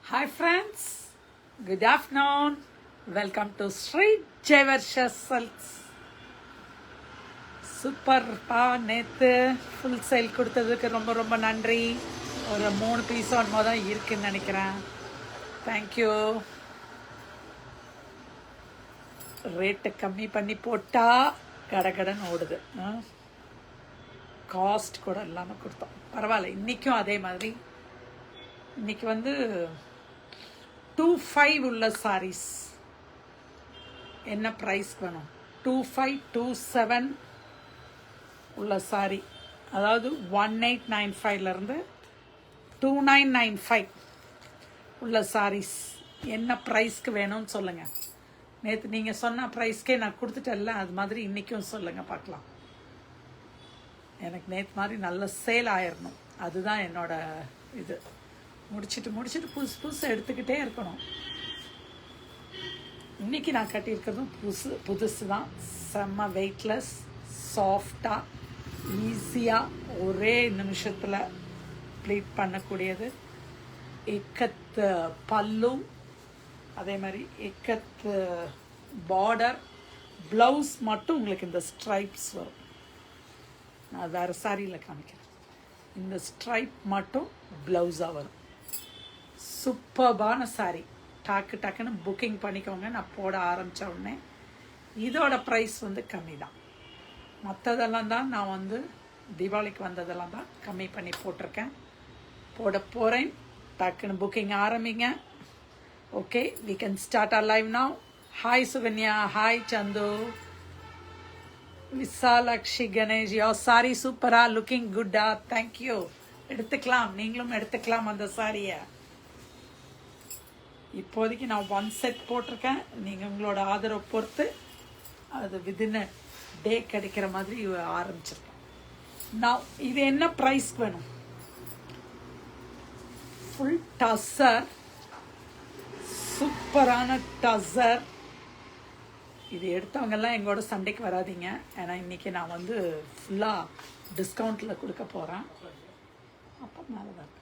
Hi friends, good afternoon. Welcome to Sri Jaivarsha Silks. சூப்பர்ப்பா, நேற்று full sale கொடுத்ததுக்கு ரொம்ப ரொம்ப நன்றி. ஒரு 3 பீஸ் ஒன்மோ தான் இருக்குன்னு நினைக்கிறேன். தேங்க்யூ. ரேட்டு கம்மி பண்ணி போட்டால் கடகடன் ஓடுது. காஸ்ட் கூட இல்லாமல் கொடுத்தோம், பரவாயில்ல. இன்றைக்கும் அதே மாதிரி இன்னைக்கு 25 உள்ள சாரீஸ் என்ன ப்ரைஸ் வேணும்? 2527 உள்ள சாரி, அதாவது 1895லேருந்து 2995 உள்ள சாரீஸ் என்ன ப்ரைஸ்க்கு வேணும்னு சொல்லுங்கள். நேற்று நீங்கள் சொன்ன ப்ரைஸ்க்கே நான் கொடுத்துட்டேன்ல, அது மாதிரி இன்றைக்கும் சொல்லுங்கள் பார்க்கலாம். எனக்கு நேற்று மாதிரி நல்ல சேல் ஆயிடணும், அதுதான் என்னோட இது. முடிச்சுட்டு புதுசு எடுத்துக்கிட்டே இருக்கணும். இன்றைக்கி நான் கட்டியிருக்கிறதும் புதுசு தான். செம்ம வெயிட்லெஸ், சாஃப்டாக, ஈஸியாக ஒரே நிமிஷத்தில் ப்ளீட் பண்ணக்கூடியது. இக்கத்து பல்லு, அதே மாதிரி இக்கத்து பார்டர். ப்ளவுஸ் மட்டும் உங்களுக்கு இந்த ஸ்ட்ரைப்ஸ் வரும். நான் வேறு சாரியில் காமிக்கிறேன். இந்த ஸ்ட்ரைப் மட்டும் ப்ளவுஸாக வரும். சூப்பர்பான சாரி. டக்குன்னு புக்கிங் பண்ணிக்கோங்க. நான் போட ஆரம்பித்த உடனே இதோட ப்ரைஸ் கம்மி தான். மற்றதெல்லாம் தான் நான் தீபாவளிக்கு வந்ததெல்லாம் தான் கம்மி பண்ணி போட்டிருக்கேன், போட போகிறேன். டக்குன்னு புக்கிங் ஆரம்பிங்க. Okay, we can start our live now. Hi Sukanya, hi Chandu, Visalakshi Ganesh. யோ சாரி சூப்பரா, லுக்கிங் குட்டா, தேங்க்யூ. எடுத்துக்கலாம், நீங்களும் எடுத்துக்கலாம் அந்த சாரியை. இப்போதைக்கு நான் 1 செட் போட்டிருக்கேன். நீங்கள் உங்களோட ஆதரவை பொறுத்து அது விதின் டே கிடைக்கிற மாதிரி ஆரம்பிச்சிருக்கேன். நான் இது என்ன ப்ரைஸ் வேணும்? ஃபுல் டசர், சூப்பரான டசர். இது எடுத்தவங்கெல்லாம் எங்களோட சண்டைக்கு வராதிங்க, ஏன்னா இன்றைக்கி நான் ஃபுல்லாக டிஸ்கவுண்ட்டில் கொடுக்க போகிறேன். அப்போ மேலே தான் இருக்கேன்.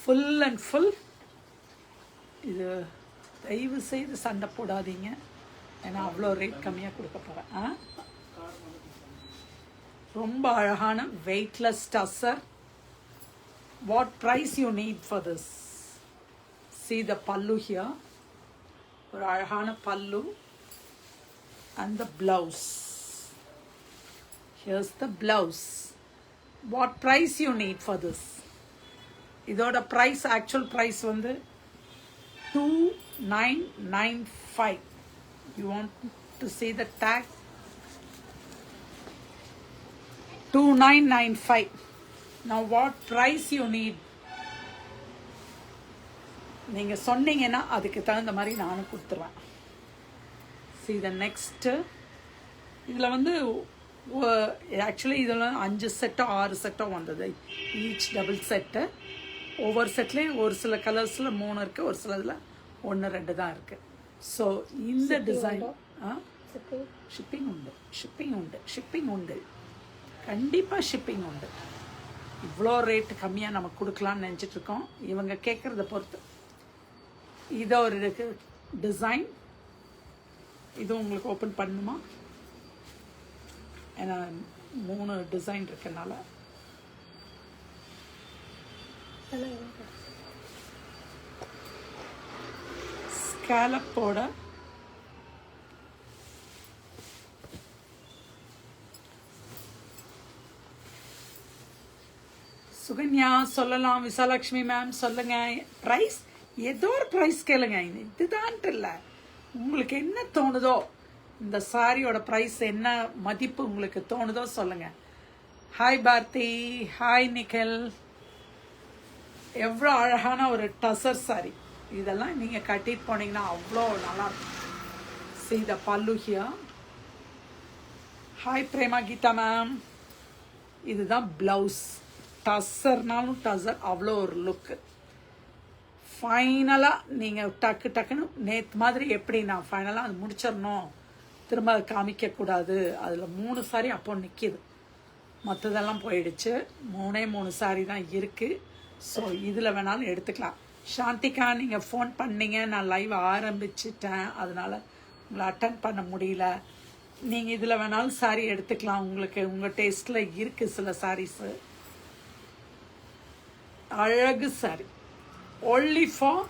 ஃபுல் அண்ட் ஃபுல் இது தயவு செய்து சண்டை போடாதீங்க, ஏன்னா அவ்வளோ ரேட் கம்மியாக கொடுக்க போகிறேன். ரொம்ப அழகான weightless tussar. What price you need for this? see the pallu here. ஒரு அழகான பல்லு and the blouse. Here's the blouse. What price you need for this? இதோட price, actual price 2995. You want to see the tag? 2995. Now what price you need? நீங்கள் சொன்னீங்கன்னா அதுக்கு தகுந்த மாதிரி நானும் கொடுத்துருவேன். see the next. இதில் ஆக்சுவலி இதில் 5 செட்டோ 6 செட்டோ வந்தது. Each double set. ஒவ்வொரு செட்லேயும் ஒரு சில கலர்ஸில் 3 இருக்குது, ஒரு சில இதில் 1 2 தான் இருக்குது. ஸோ இந்த டிசைன் ஷிப்பிங் உண்டு, கண்டிப்பாக ஷிப்பிங் உண்டு. இவ்வளோ ரேட்டு கம்மியாக நம்ம கொடுக்கலான்னு நினச்சிட்ருக்கோம். இவங்க கேட்குறத பொறுத்து. இதோ ஒரு இருக்குது டிசைன். இது உங்களுக்கு ஓப்பன் பண்ணணுமா? ஏன்னா 3 டிசைன் இருக்கனால. ஸ்கேலப்போட சுகன்யா சொல்லலாம். விசாலாட்சுமி மேம் சொல்லுங்க. ப்ரைஸ் ஏதோ ஒரு ப்ரைஸ் கேளுங்க, இதுதான்ட்டு இல்லை. உங்களுக்கு என்ன தோணுதோ, இந்த சாரியோட ப்ரைஸ் என்ன மதிப்பு உங்களுக்கு தோணுதோ சொல்லுங்க. ஹாய் பார்த்தி, ஹாய் நிக்கல். எவ்வளோ அழகான ஒரு டசர் சாரி. இதெல்லாம் நீங்கள் கட்டிட்டு போனீங்கன்னா அவ்வளோ நல்லாயிருக்கும். see the pallu here. Hi Prema Geetha ma'am. இதுதான் ப்ளவுஸ். டசர்னாலும் டசர், அவ்வளோ ஒரு லுக்கு. ஃபைனலாக நீங்கள் டக்குன்னு நேற்று மாதிரி எப்படி நான் ஃபைனலாக அது முடிச்சிடணும், திரும்ப அதை காமிக்கக்கூடாது. அதில் 3 சாரி அப்போ நிற்கிது, மற்றதெல்லாம் போயிடுச்சு. 3 சாரி தான் இருக்குது. ஸோ இதில் வேணாலும் எடுத்துக்கலாம். சாந்திகா நீங்கள் ஃபோன் பண்ணீங்க, நான் லைவ் ஆரம்பிச்சிட்டேன், அதனால் உங்களை அட்டன் பண்ண முடியல. நீங்கள் இதில் வேணாலும் சாரி எடுத்துக்கலாம். உங்களுக்கு உங்கள் டேஸ்ட்டில் இருக்குது சில சாரீஸு. அழகு சாரி, ஒன்லி ஃபார்,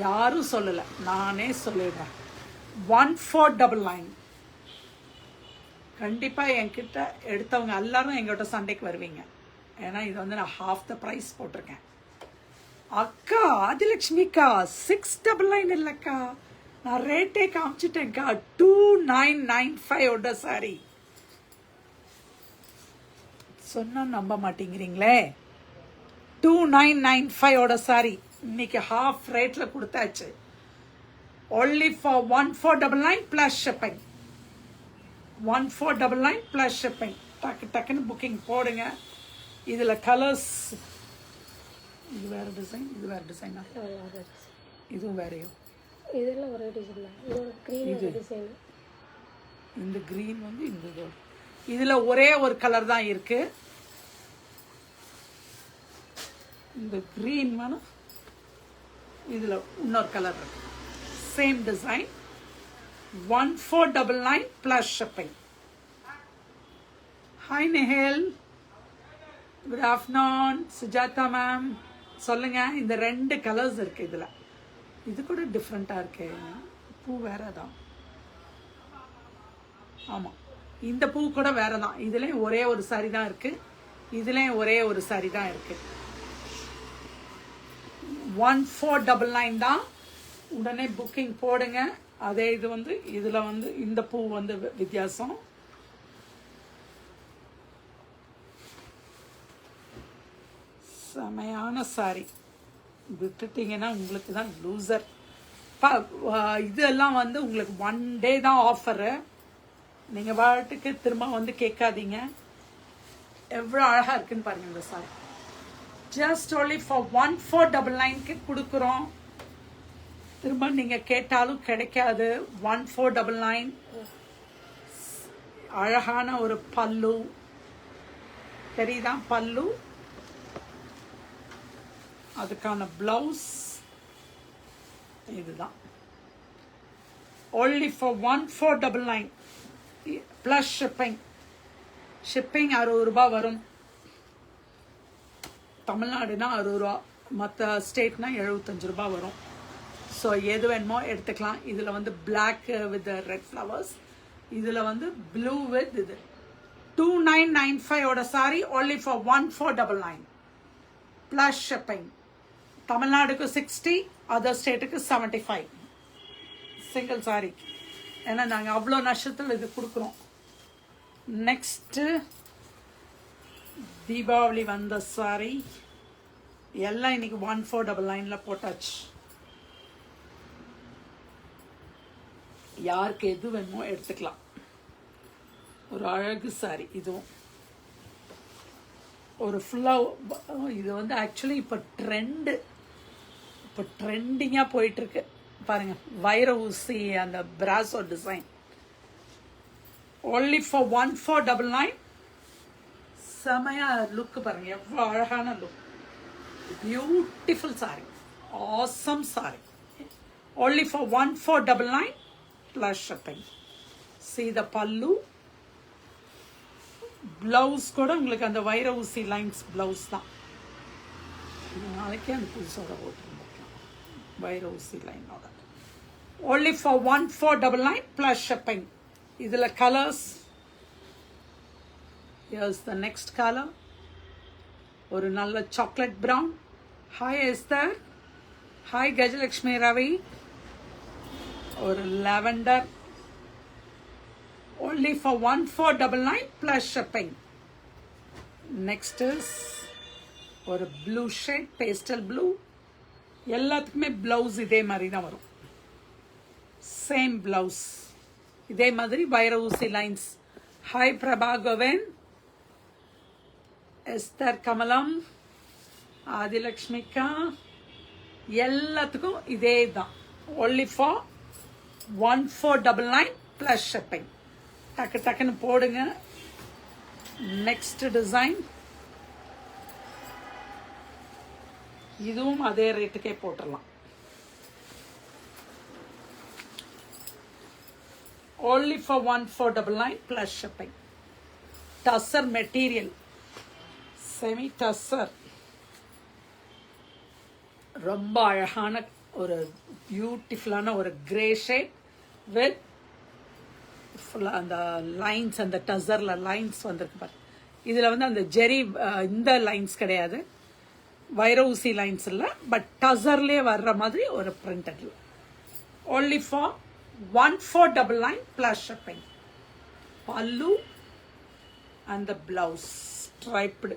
யாரும் சொல்லலை, நானே சொல்லிடுறேன், 1499. கண்டிப்பாக என்கிட்ட எடுத்தவங்க எல்லாரும் எங்கிட்ட சண்டைக்கு வருவீங்க. ஏன்னா இது வந்து நான் half the ப்ரைஸ் போட்டிருக்கேன். அக்கா ஆதிலட்சுமிக்கா 699 இல்லைக்கா, நான் ரேட்டே காமிச்சிட்டேன்க்கா. 2995 சாரி சொன்னா நம்ப மாட்டேங்கிறீங்களே. 2995 சாரி இன்னைக்கு ஹாஃப் ரேட்ல கொடுத்தாச்சு. only for 1499 plus shipping. 1499 plus shipping. டக்குன்னு புக்கிங் போடுங்க. இதுல கலர்ஸ், இது வேற டிசைன், இது வேற டிசைனா, இதுவும் வேறையோ, இதெல்லாம் ஒரே டிசைன். இதோட கிரீன் டிசைன், இந்த கிரீன் வந்து இந்த இதுல ஒரே ஒரு கலர் தான் இருக்கு. இந்த கிரீன் வேணும், இதுல இன்னொரு கலர் இருக்கு. Same design. 1499 plus shipping. Hi Nihal, good afternoon. Sujatha ma'am சொல்லுங்க. இந்த 2 கலர்ஸ் இருக்கு இதுல. இது கூட டிஃப்ரெண்டா இருக்கு, பூ வேற தான். ஆமா, இந்த பூ கூட வேற தான். இதுலயும் ஒரே ஒரு சாரி தான் இருக்கு, இதுலயும் ஒரே ஒரு சாரி தான் இருக்கு. 1499 தான். உடனே புக்கிங் போடுங்க. அதே இது வந்து இதுல வந்து இந்த பூ வந்து வித்தியாசம். செமையான சாரி, விட்டுட்டீங்கன்னா உங்களுக்கு தான் லூசர். இதெல்லாம் வந்து உங்களுக்கு 1 டே தான் ஆஃபரு. நீங்க பாட்டுக்கு திரும்ப வந்து கேட்காதீங்க. எவ்வளோ அழகா இருக்குன்னு பாருங்க இந்த சாரி. ஜஸ்ட் only for 1499க்கு கொடுக்குறோம். திரும்ப நீங்க கேட்டாலும் கிடைக்காது. 1499. அழகான ஒரு பல்லு தெரியுதா, பல்லு, அதுக்கான பிளவுஸ் இதுதான். only for 1499 plus shipping. Shipping 60 ரூபாய் வரும். தமிழ்நாடுனா 60 ரூபா, மற்ற ஸ்டேட்னா 75 ரூபாய் வரும். ஸோ எது வேணுமோ எடுத்துக்கலாம். இதில் வந்து பிளாக் வித் ரெட் ஃப்ளவர்ஸ், இதில் வந்து ப்ளூ வித் இது. 2995 sorry only for 1499 plus shipping. தமிழ்நாடுக்கு 60, other ஸ்டேட்டுக்கு 75 சிங்கிள் சாரி. ஏன்னா நாங்கள் அவ்வளோ நஷ்டத்தில் இது கொடுக்குறோம். நெக்ஸ்ட்டு தீபாவளி வந்த சாரி எல்லாம் இன்னைக்கு 1499 போட்டாச்சு. யாருக்கு எது வேணுமோ எடுத்துக்கலாம். ஒரு அழகு சாரி இதுவும். ஒரு ஃபுல்லாக இது வந்து ஆக்சுவலி இப்போ ட்ரெண்டிங்காக போயிட்டுருக்கு பாருங்க. வைர ஊசி அந்த பிராசோ டிசைன். only for 1499. செமையா லுக் பாருங்க, எவ்வளோ அழகான look. Beautiful sorry, awesome sorry. only for 1499 plus shipping. see the pallu. Blouse கூட உங்களுக்கு அந்த வைர ஊசி லைன்ஸ் பிளவுஸ் தான். நாளைக்கே அந்த புதுசோட போட்டுருந்துருக்கலாம், வைர ஊசி லைனோட. only for 1499 plus shipping. இதில் colours, here's the next color. ஒரு நல்ல chocolate brown. Hi Esther, hi Gajalakshmi Ravi. ஒரு lavender. only for 1499 plus shipping. next is ஒரு ப்ளூ ஷேட், பேஸ்டல் ப்ளூ. எல்லாத்துக்குமே பிளவுஸ் இதே மாதிரி தான் வரும். சேம் பிளவுஸ் இதே மாதிரி வைர ஊசி லைன்ஸ். ஹாய் பிரபா கோவன், எஸ்தர் கமலம், ஆதிலக்ஷ்மிக்கா, எல்லாத்துக்கும் இதே தான். only for 1499 plus shipping. டக்குன்னு போடுங்க. நெக்ஸ்ட் டிசைன் இதுவும் அதே ரேட்டுக்கே போட்டுடலாம். only for 1499 plus shipping. Tussar material, semi tussar, ரொம்ப அழகான ஒரு பியூட்டிஃபுல்லான ஒரு கிரே ஷேட் வித் ஃபுல்லாக அந்த லைன்ஸ், அந்த டசரில் லைன்ஸ் வந்திருக்கு பாரு. இதில் வந்து அந்த ஜெரி இந்த லைன்ஸ் கிடையாது, வைர ஊசி லைன்ஸ் இல்லை, பட் டசர்லேயே வர்ற மாதிரி ஒரு printed. only for 1499 plus shipping. Pallu and the blouse, striped,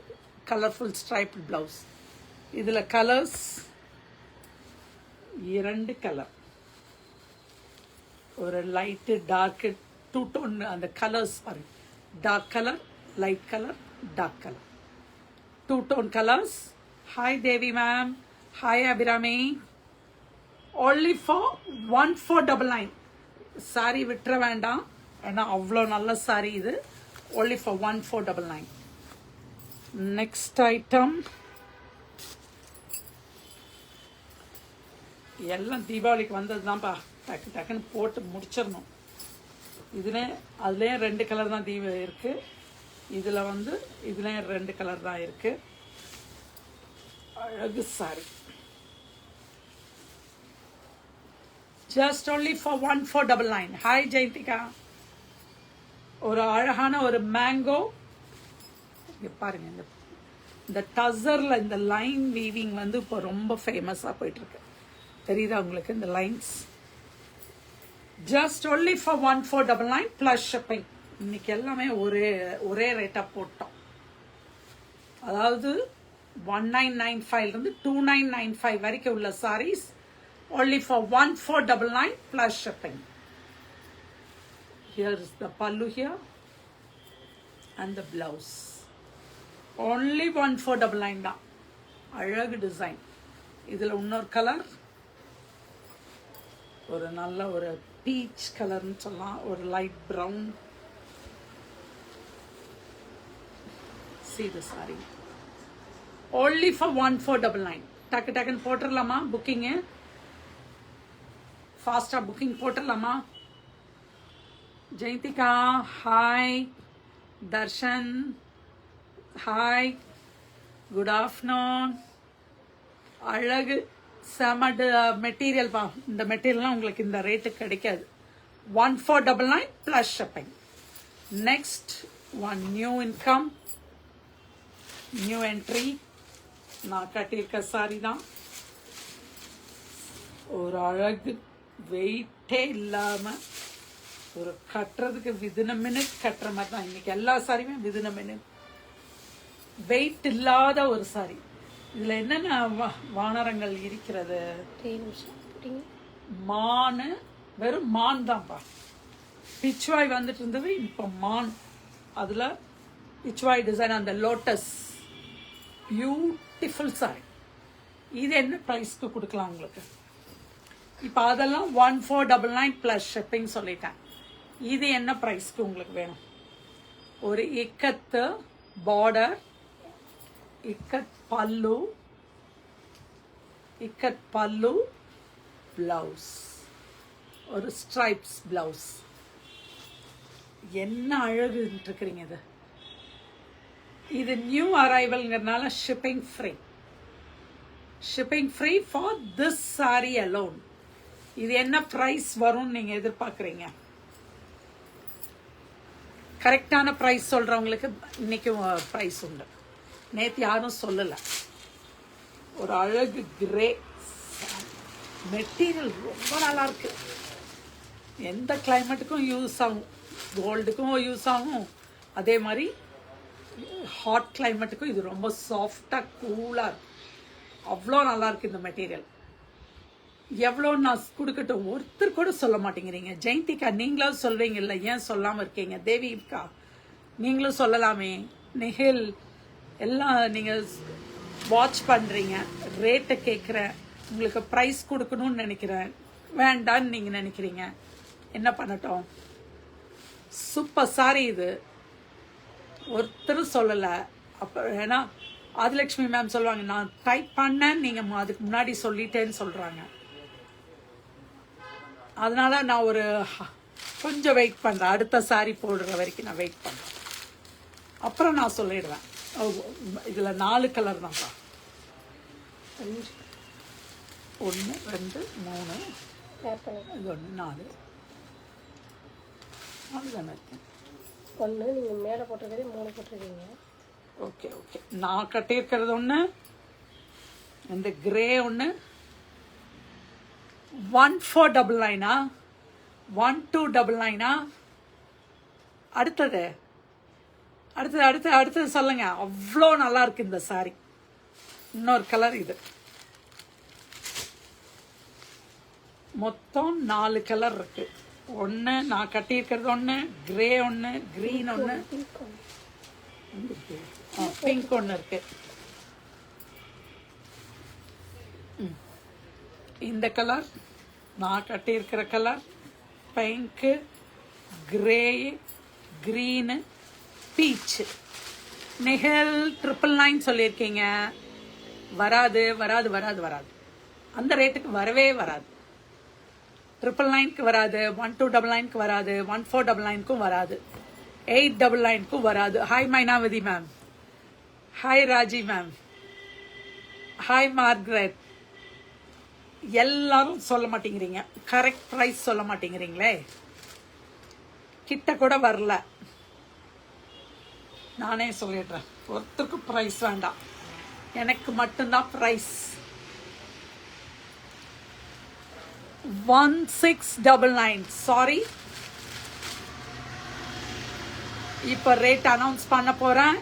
colorful striped blouse. இதில் கலர்ஸ் 2 கலர், ஒரு லைட்டு டார்க்கு, டூ டோன். அந்த கலர்ஸ் பாருங்க, dark colour, light colour, dark colour, two tone colours. Hi Devi ma'am, hi Abirami. only for 1499. Sari விட்டுற வேண்டாம், ஏன்னா அவ்வளோ நல்ல sorry இது. only for 1499. நெக்ஸ்ட் ஐட்டம் எல்லாம் தீபாவளிக்கு வந்தது தான்ப்பா, டக்கு டக்குன்னு போட்டு முடிச்சிடணும். அதுலேயும் 2 கலர் தான் இருக்குது. இதில் வந்து இதுலேயும் 2 கலர் தான் இருக்குது. அழகு saree. just only for 1499. Hi Jayanthika. ஒரு அழகான ஒரு மேங்கோ. இங்கே பாருங்க, இந்த டசரில் இந்த லைன் வீவிங் வந்து இப்போ ரொம்ப ஃபேமஸாக போயிட்டுருக்கு. தெரியுதா உங்களுக்கு இந்த lines? just only for 1499 plus shipping. இன்னைக்கு எல்லாமே ஒரே ரேட்டாக போட்டோம். அதாவது 1995 2995 வரைக்கும் உள்ள saris only for 1499 plus shipping. Here is the pallu here and the blouse. only 1499 தான். அழகு டிசைன். இதில் இன்னொரு கலர், ஒரு நல்ல ஒரு பீச் கலர்னு சொல்லலாம், ஒரு light brown. see the saree only for 1499. டக்கு டக்குன்னு போட்டுடலாமா புக்கிங்கு? ஃபாஸ்ட்டாக புக்கிங் போட்டுடலாமா? Jayanthika hi, Darshan hi, good afternoon. அழகு செம மெட்டீரியல் பா. இந்த மெட்டீரியல்லாம் உங்களுக்கு இந்த ரேட்டுக்கு கிடைக்காது. 1499 plus shipping. Next one new income, new entry. நான் கட்டியிருக்க சாரி தான். ஒரு அழகு வெயிட்டே இல்லாமல் ஒரு கட்டுறதுக்கு விதின் மினிட் கட்டுற மாதிரி தான். இன்னைக்கு எல்லா சாரியுமே விதின் மினிட், வெயிட் இல்லாத ஒரு சாரி. இதில் என்னென்ன வானரங்கள் இருக்கிறது? மான், வெறும் மான் தான்ப்பா. பிச்சுவாய் வந்துட்டு இருந்தது, இப்போ மான். அதில் பிச்சுவாய் டிசைன், அந்த லோட்டஸ், பியூட்டிஃபுல் சாரி. இது என்ன ப்ரைஸ்க்கு கொடுக்கலாம் உங்களுக்கு? இப்போ அதெல்லாம் 1499 ப்ளஸ் ஷிப்பிங் சொல்லிட்டேன். இது என்ன ப்ரைஸ்க்கு உங்களுக்கு வேணும்? ஒரு இக்கத்து பார்டர், இக்கத் பல்லு, பிளவுஸ், ஒரு ஸ்ட்ரைப்ஸ் பிளவுஸ். என்ன அழகு இருக்கிறீங்க இது. இது நியூ அரைவல்ங்கிறதுனால shipping free for this saree alone. இது என்ன ப்ரைஸ் வரும்னு நீங்க எதிர்பார்க்குறீங்க? கரெக்டான ப்ரைஸ் சொல்றவங்களுக்கு இன்னைக்கு ப்ரைஸ் உண்டு. நேற்று யாரும் சொல்லலை. ஒரு அழகு கிரே மெட்டீரியல், ரொம்ப நல்லா இருக்கு. எந்த கிளைமேட்டுக்கும் யூஸ் ஆகும், கோல்டுக்கும் யூஸ் ஆகும், அதே மாதிரி ஹாட் கிளைமேட்டுக்கும் இது ரொம்ப சாஃப்டாக கூலாக இருக்கு. அவ்வளோ நல்லா இருக்கு இந்த மெட்டீரியல். எவ்வளோ நான் கொடுக்கட்டும், ஒருத்தர் கூட சொல்ல மாட்டேங்கிறீங்க. ஜெயந்திகா நீங்களாவது சொல்வீங்கல்ல, ஏன் சொல்லாமல் இருக்கீங்க? தேவிகா நீங்களும் சொல்லலாமே. நிகில் எல்லாம் நீங்கள் வாட்ச் பண்ணுறீங்க. ரேட்டை கேட்குறேன், உங்களுக்கு ப்ரைஸ் கொடுக்கணும்னு நினைக்கிறேன், வேண்டான்னு நீங்கள் நினைக்கிறீங்க. என்ன பண்ணட்டும்? சூப்பர் சாரி இது, ஒருத்தரும் சொல்லலை. அப்போ ஏன்னா ஆதிலட்சுமி மேம் சொல்லுவாங்க, நான் டைப் பண்ணேன், நீங்கள் அதுக்கு முன்னாடி சொல்லிட்டேன்னு சொல்கிறாங்க. அதனால நான் ஒரு கொஞ்சம் வெயிட் பண்ணுறேன். அடுத்த சாரி போடுற வரைக்கும் நான் வெயிட் பண்ணுறேன். அப்புறம் நான் சொல்லிடுவேன். இதில் 4 கலர் தான்ப்பா. 1 2 3 இது 1 4 தானே இருக்கேன். 1 நீங்கள் மேலே போட்டிருக்கதே 3 போட்டிருக்கீங்க. Okay okay. நான் கட்டியிருக்கிறது 1, இந்த கிரே 1, 1499 1299. அடுத்தது அடுத்தது அடுத்தது அடுத்தது சொல்லுங்க. அவ்வளோ நல்லா இருக்கு இந்த சாரி. இன்னொரு கலர் இது. மொத்தம் 4 கலர் இருக்கு. 1 நான் கட்டியிருக்கிறது 1, கிரே 1, கிரீன் 1, பிங்க் 1 இருக்கு. இந்த கலர் நான் கட்டியிருக்கிற colour pink, grey, green, peach. Nihal 999 சொல்லியிருக்கீங்க. வராது வராது வராது வராது. அந்த ரேட்டுக்கு வரவே வராது. 999க்கு வராது, 1299க்கு வராது, 1499க்கும் வராது, 899க்கும் வராது. Hi Mynavathi ma'am, hi Raji ma'am, hi Margaret. எல்லாரும் சொல்ல மாட்டேங்கிறீங்க, கரெக்ட் ப்ரைஸ் சொல்ல மாட்டேங்கிறீங்களே. கிட்ட கூட வரல. நானே சொல்லிடுறேன், ஒருத்தருக்கு ப்ரைஸ் வேண்டாம், எனக்கு மட்டும்தான் ப்ரைஸ். 1699. சாரி, இப்போ ரேட் அனௌன்ஸ் பண்ண போகிறேன்.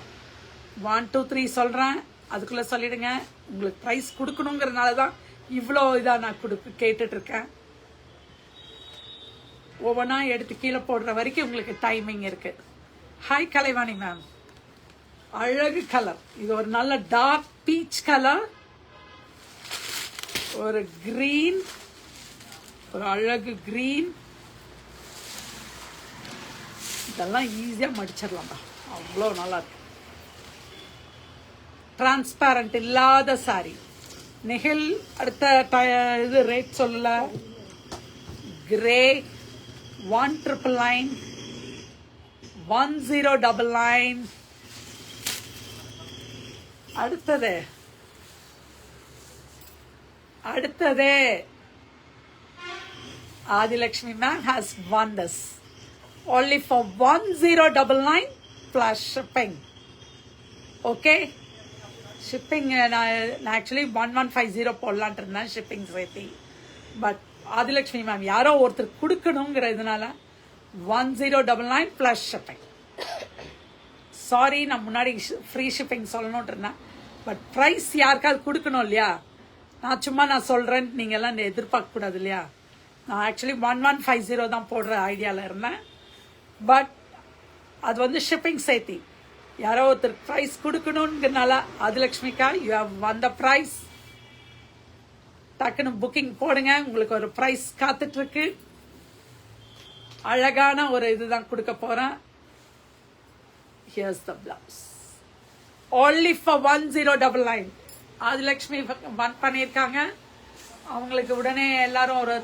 1 2 3 சொல்கிறேன், அதுக்குள்ளே சொல்லிடுங்க. உங்களுக்கு ப்ரைஸ் கொடுக்கணுங்கிறதுனால தான் இவ்வளோ இதாக நான் கேட்டுட்ருக்கேன். ஒவ்வொன்றா எடுத்து கீழே போடுற வரைக்கும் உங்களுக்கு டைமிங் இருக்குது. ஹாய் கலைவாணி மேம், அழகு கலர். இது ஒரு நல்ல டார்க் பீச் கலர், ஒரு கிரீன், ஒரு அழகு கிரீன். இதெல்லாம் ஈஸியாக மடிச்சிடலாம்ப்பா, அவ்வளோ நல்லா இருக்கு. டிரான்ஸ்பேரண்ட் இல்லாத சாரி. நெஹில் அடுத்த இது ரேட் சொல்லல. கிரே 1999, 1099. அடுத்தது அடுத்தது Adilakshmi ma'am has won this only for 1099 plus shipping. Okay, shipping நான் ஆக்சுவலி 1150 போடலான்ட்டு இருந்தேன் ஷிப்பிங் சேர்த்தி. பட் ஆதிலக்ஷ்மி மேம் யாரோ ஒருத்தர் கொடுக்கணுங்கிறதுனால 1099 plus shipping. சாரி, நான் முன்னாடி ஃப்ரீ ஷிப்பிங் சொல்லணுன்ட்டு இருந்தேன். பட் ப்ரைஸ் யாருக்காவது கொடுக்கணும் இல்லையா. நான் சும்மா நான் சொல்கிறேன்னு நீங்கள் எல்லாம் எதிர்பார்க்கக்கூடாது இல்லையா. நான் ஆக்சுவலி 1150 தான் போடுற ஐடியாவில் இருந்தேன். பட் அது வந்து ஷிப்பிங் சேர்த்தி யாரோ ஒருத்தர் ப்ரைஸ் கொடுக்கணுங்கிறனால ஆதிலக்ஷ்மிக்கா you have won the prize. டக்குன்னு புக்கிங் போடுங்க, உங்களுக்கு ஒரு ப்ரைஸ் காத்துட்ருக்கு. அழகான ஒரு இதுதான் கொடுக்க போகிறேன். Here's the blouse. Only for 1099. Adilakshmi one பண்ணியிருக்காங்க. அவங்களுக்கு உடனே எல்லாரும் ஒரு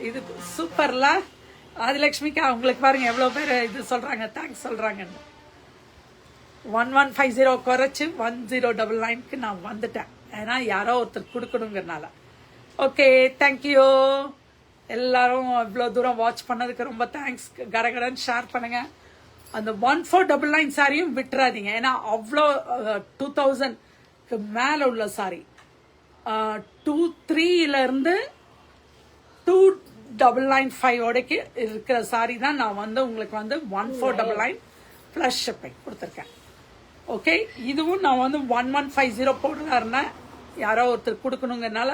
இது சூப்பர்ல. ஆதிலக்ஷ்மிக்கு அவங்களுக்கு பாருங்க எவ்வளோ பேர் இது சொல்கிறாங்க, தேங்க்ஸ் சொல்கிறாங்கன்னு. 1150 குறைச்சி 1099க்கு நான் வந்துட்டேன். ஏன்னா யாரோ ஒருத்தர் கொடுக்கணுங்கிறனால. ஓகே, தேங்க்யூ எல்லாரும். இவ்வளோ தூரம் வாட்ச் பண்ணதுக்கு ரொம்ப தேங்க்ஸ். கடகடன்னு ஷேர் பண்ணுங்க. அந்த 1499 சாரியும் விட்டுறாதீங்க. ஏன்னா அவ்வளோ 2000க்கு மேலே உள்ள சாரி 23 2995 வரைக்கு இருக்கிற சாரி தான் நான் வந்து உங்களுக்கு வந்து 1499 ப்ளஸ் ஷிப்பிங் கொடுத்துருக்கேன். ஓகே, இதுவும் நான் வந்து 1150 போடுறாருன்னா யாரோ ஒருத்தர் கொடுக்கணுங்கிறனால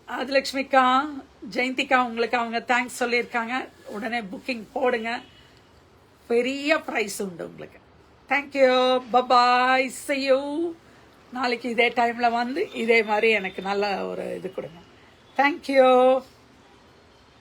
ஆதிலக்ஷ்மிக்கா, ஜெயந்திக்கா உங்களுக்கு அவங்க தேங்க்ஸ் சொல்லியிருக்காங்க. உடனே புக்கிங் போடுங்க, பெரிய ப்ரைஸ் உண்டு உங்களுக்கு. Thank you, bye bye, see you. நாளைக்கு இதே டைமில் வந்து இதே மாதிரி எனக்கு நல்ல ஒரு இது கொடுங்க. தேங்க்யூ.